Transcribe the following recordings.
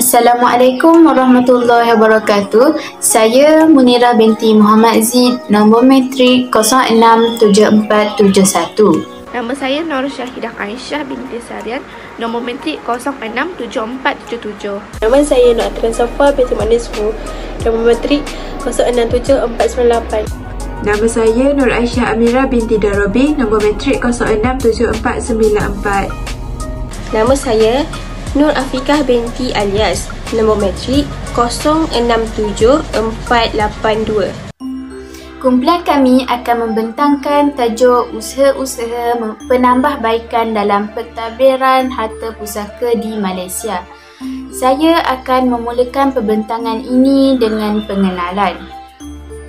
Assalamualaikum warahmatullahi wabarakatuh. Saya Munirah binti Muhammad Zid, nombor metrik 067471. Nama saya Nur Syahidah Aisyah binti Sarian, nombor metrik 067477. Nama saya Nur Atran Safa binti Manisfu, nombor metrik 067498. Nama saya Nur Aisyah Amirah binti Darobi, nombor metrik 067494. Nama saya Nur Afikah binti Alias, nombor metrik 067482. Kumpulan kami akan membentangkan tajuk usaha-usaha penambahbaikan dalam pentadbiran harta pusaka di Malaysia. Saya akan memulakan pembentangan ini dengan pengenalan.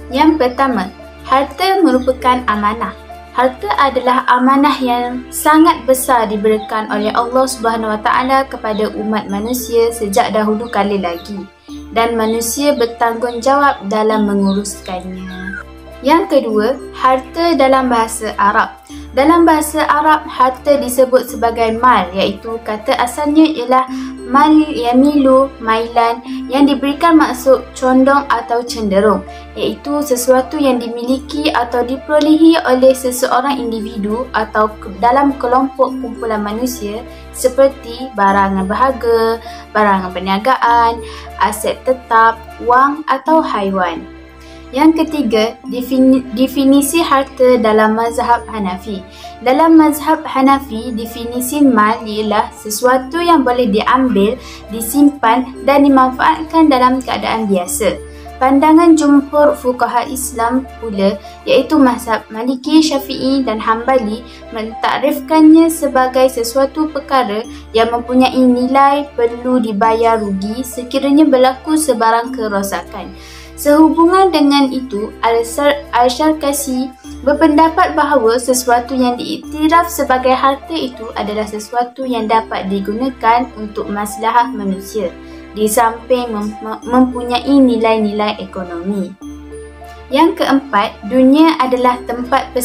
Yang pertama, harta merupakan amanah. Harta adalah amanah yang sangat besar diberikan oleh Allah Subhanahu Wa Taala kepada umat manusia sejak dahulu kala lagi, dan manusia bertanggungjawab dalam menguruskannya. Yang kedua, harta dalam bahasa Arab. Dalam bahasa Arab, harta disebut sebagai mal, iaitu kata asalnya ialah mal yamilu, mailan, yang diberikan maksud condong atau cenderung, iaitu sesuatu yang dimiliki atau diperolehi oleh seseorang individu atau dalam kelompok kumpulan manusia seperti barangan berharga, barangan perniagaan, aset tetap, wang atau haiwan. Yang ketiga, definisi harta dalam mazhab Hanafi. Dalam mazhab Hanafi, definisi mal ialah sesuatu yang boleh diambil, disimpan dan dimanfaatkan dalam keadaan biasa. Pandangan jumhur fuqaha Islam pula, iaitu mazhab Maliki, Syafi'i dan Hambali, mentakrifkannya sebagai sesuatu perkara yang mempunyai nilai perlu dibayar rugi sekiranya berlaku sebarang kerosakan. Sehubungan dengan itu, Al-Syarkasi berpendapat bahawa sesuatu yang diiktiraf sebagai harta itu adalah sesuatu yang dapat digunakan untuk maslahah manusia, di samping mempunyai nilai-nilai ekonomi. Yang keempat, dunia adalah tempat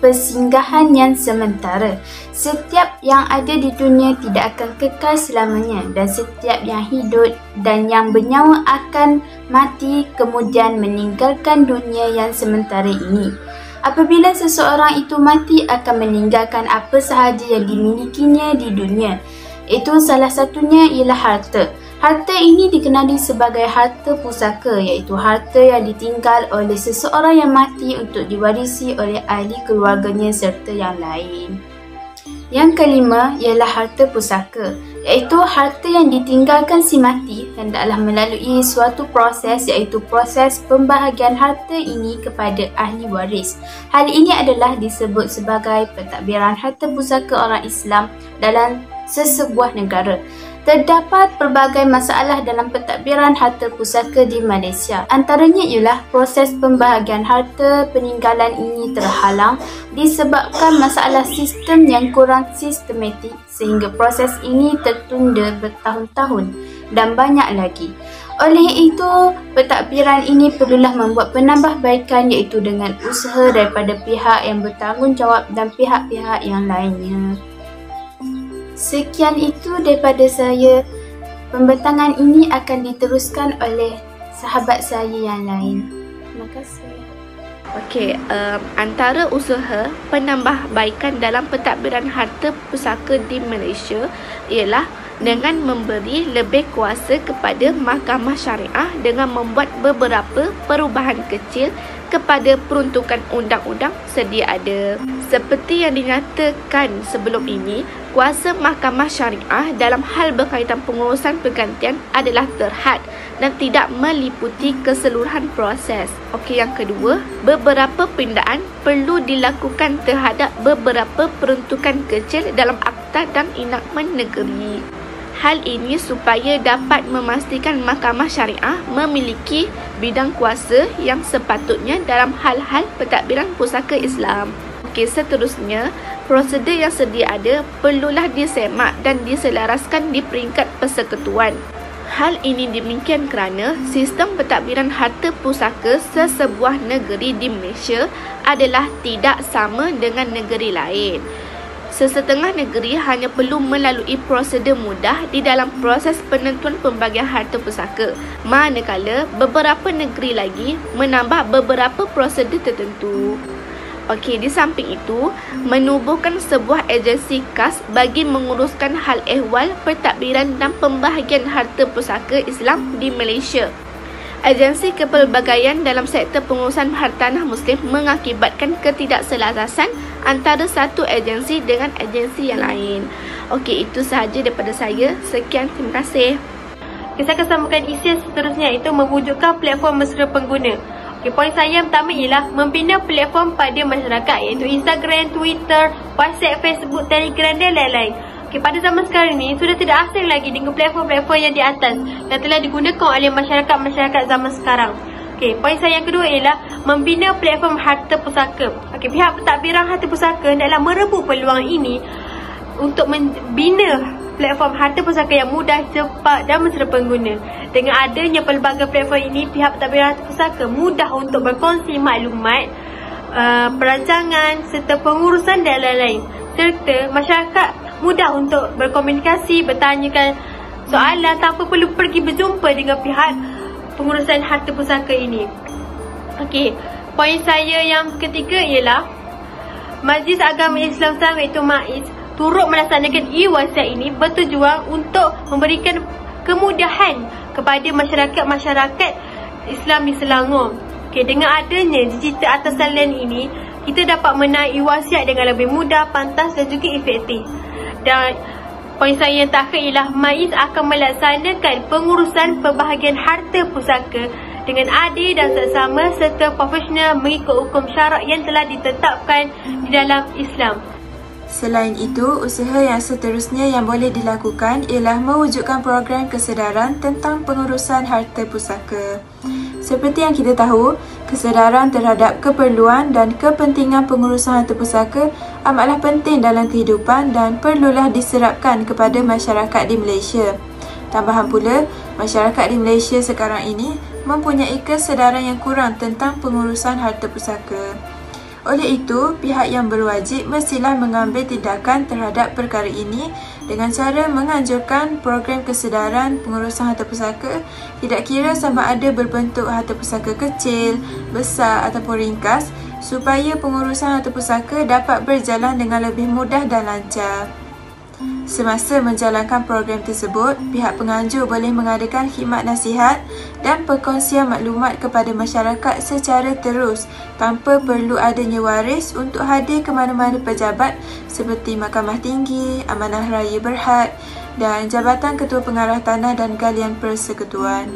persinggahan yang sementara. Setiap yang ada di dunia tidak akan kekal selamanya, dan setiap yang hidup dan yang bernyawa akan mati kemudian meninggalkan dunia yang sementara ini. Apabila seseorang itu mati, akan meninggalkan apa sahaja yang dimilikinya di dunia. Itu salah satunya ialah harta. Harta ini dikenali sebagai harta pusaka, iaitu harta yang ditinggal oleh seseorang yang mati untuk diwarisi oleh ahli keluarganya serta yang lain. Yang kelima ialah harta pusaka, iaitu harta yang ditinggalkan si mati hendaklah melalui suatu proses, iaitu proses pembahagian harta ini kepada ahli waris. Hal ini adalah disebut sebagai pentadbiran harta pusaka orang Islam dalam sesebuah negara. Terdapat pelbagai masalah dalam pentadbiran harta pusaka di Malaysia. Antaranya ialah proses pembahagian harta peninggalan ini terhalang disebabkan masalah sistem yang kurang sistematik sehingga proses ini tertunda bertahun-tahun dan banyak lagi. Oleh itu, pentadbiran ini perlulah membuat penambahbaikan, iaitu dengan usaha daripada pihak yang bertanggungjawab dan pihak-pihak yang lainnya. Sekian itu daripada saya. Pembentangan ini akan diteruskan oleh sahabat saya yang lain. Terima kasih. Okey, antara usaha penambahbaikan dalam pentadbiran harta pusaka di Malaysia ialah dengan memberi lebih kuasa kepada mahkamah syariah dengan membuat beberapa perubahan kecil kepada peruntukan undang-undang sedia ada. Seperti yang dinyatakan sebelum ini, kuasa mahkamah syariah dalam hal berkaitan pengurusan pergantian adalah terhad dan tidak meliputi keseluruhan proses. Okey, yang kedua, beberapa pindaan perlu dilakukan terhadap beberapa peruntukan kecil dalam akta dan enakmen negeri. Hal ini supaya dapat memastikan mahkamah syariah memiliki bidang kuasa yang sepatutnya dalam hal-hal pentadbiran pusaka Islam. Okey, seterusnya, prosedur yang sedia ada perlulah disemak dan diselaraskan di peringkat persekutuan. Hal ini demikian kerana sistem pentadbiran harta pusaka sesebuah negeri di Malaysia adalah tidak sama dengan negeri lain. Sesetengah negeri hanya perlu melalui prosedur mudah di dalam proses penentuan pembagian harta pusaka, manakala beberapa negeri lagi menambah beberapa prosedur tertentu. Okey, di samping itu, menubuhkan sebuah agensi khas bagi menguruskan hal ehwal pentadbiran dan pembahagian harta pusaka Islam di Malaysia. Agensi kepelbagaian dalam sektor pengurusan hartanah Muslim mengakibatkan ketidakselarasan antara satu agensi dengan agensi yang lain. Okey, itu sahaja daripada saya. Sekian, terima kasih. Saya akan sambungkan isi seterusnya, iaitu mewujudkan platform mesra pengguna. Poin saya yang pertama ialah membina platform pada masyarakat, iaitu Instagram, Twitter, WhatsApp, Facebook, Telegram dan lain-lain. Pada zaman sekarang ni sudah tidak asing lagi dengan platform-platform yang di atas dan telah digunakan oleh masyarakat zaman sekarang. Poin saya yang kedua ialah membina platform harta pusaka. Pihak pentadbiran harta pusaka hendaklah merebut peluang ini untuk membina platform harta pusaka yang mudah, cepat dan mesra pengguna. Dengan adanya pelbagai platform ini, pihak pentadbiran harta pusaka mudah untuk berkongsi maklumat, perancangan serta pengurusan dan lain-lain. Serta masyarakat mudah untuk berkomunikasi, bertanyakan soalan tanpa perlu pergi berjumpa dengan pihak pengurusan harta pusaka ini. Poin saya yang ketiga ialah Majlis Agama Islam Sarawak iaitu MAIS turut melaksanakan e-WhatsApp ini bertujuan untuk memberikan kemudahan kepada masyarakat Islam di Selangor. Dengan adanya digital atas salinan ini, kita dapat menaiki WhatsApp dengan lebih mudah, pantas dan juga efektif. Dan poin saya yang terakhir ialah MAIS akan melaksanakan pengurusan pembahagian harta pusaka dengan adil dan seksama serta profesional mengikut hukum syarak yang telah ditetapkan di dalam Islam. Selain itu, usaha yang seterusnya yang boleh dilakukan ialah mewujudkan program kesedaran tentang pengurusan harta pusaka. Seperti yang kita tahu, kesedaran terhadap keperluan dan kepentingan pengurusan harta pusaka amatlah penting dalam kehidupan dan perlulah diserapkan kepada masyarakat di Malaysia. Tambahan pula, masyarakat di Malaysia sekarang ini mempunyai kesedaran yang kurang tentang pengurusan harta pusaka. Oleh itu, pihak yang berwajib mestilah mengambil tindakan terhadap perkara ini dengan cara menganjurkan program kesedaran pengurusan harta pusaka, tidak kira sama ada berbentuk harta pusaka kecil, besar ataupun ringkas, supaya pengurusan harta pusaka dapat berjalan dengan lebih mudah dan lancar. Semasa menjalankan program tersebut, pihak penganjur boleh mengadakan khidmat nasihat dan perkongsian maklumat kepada masyarakat secara terus tanpa perlu adanya waris untuk hadir ke mana-mana pejabat seperti Mahkamah Tinggi, Amanah Raya Berhad dan Jabatan Ketua Pengarah Tanah dan Galian Persekutuan.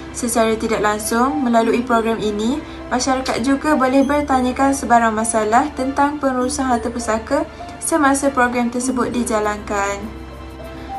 Secara tidak langsung, melalui program ini, masyarakat juga boleh bertanyakan sebarang masalah tentang pengurusan harta pusaka semasa program tersebut dijalankan.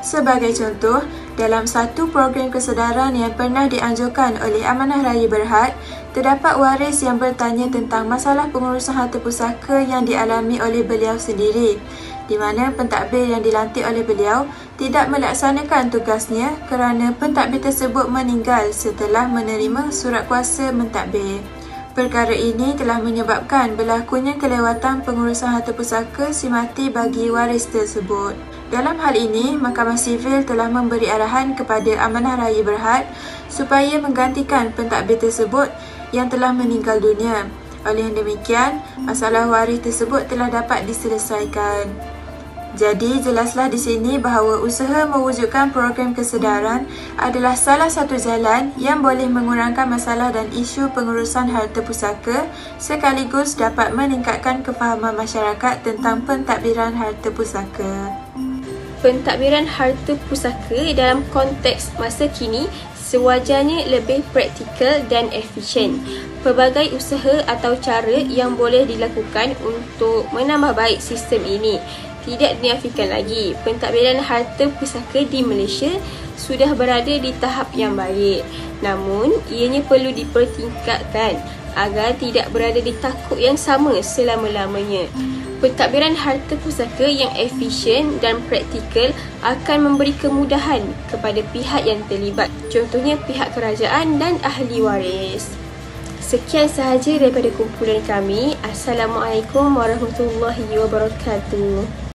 Sebagai contoh, dalam satu program kesedaran yang pernah dianjurkan oleh Amanah Raya Berhad, terdapat waris yang bertanya tentang masalah pengurusan harta pusaka yang dialami oleh beliau sendiri, di mana pentadbir yang dilantik oleh beliau tidak melaksanakan tugasnya kerana pentadbir tersebut meninggal setelah menerima surat kuasa mentadbir. Perkara ini telah menyebabkan berlakunya kelewatan pengurusan harta pusaka semati bagi waris tersebut. Dalam hal ini, Mahkamah Sivil telah memberi arahan kepada Amanah Raya Berhad supaya menggantikan pentadbir tersebut yang telah meninggal dunia. Oleh yang demikian, masalah waris tersebut telah dapat diselesaikan. Jadi, jelaslah di sini bahawa usaha mewujudkan program kesedaran adalah salah satu jalan yang boleh mengurangkan masalah dan isu pengurusan harta pusaka sekaligus dapat meningkatkan kefahaman masyarakat tentang pentadbiran harta pusaka. Pentadbiran harta pusaka dalam konteks masa kini sewajarnya lebih praktikal dan efisien. Pelbagai usaha atau cara yang boleh dilakukan untuk menambah baik sistem ini. Tidak dinafikan lagi, pentadbiran harta pusaka di Malaysia sudah berada di tahap yang baik. Namun, ianya perlu dipertingkatkan agar tidak berada di takuk yang sama selama-lamanya. Pentadbiran harta pusaka yang efisien dan praktikal akan memberi kemudahan kepada pihak yang terlibat, contohnya pihak kerajaan dan ahli waris. Sekian sahaja daripada kumpulan kami. Assalamualaikum warahmatullahi wabarakatuh.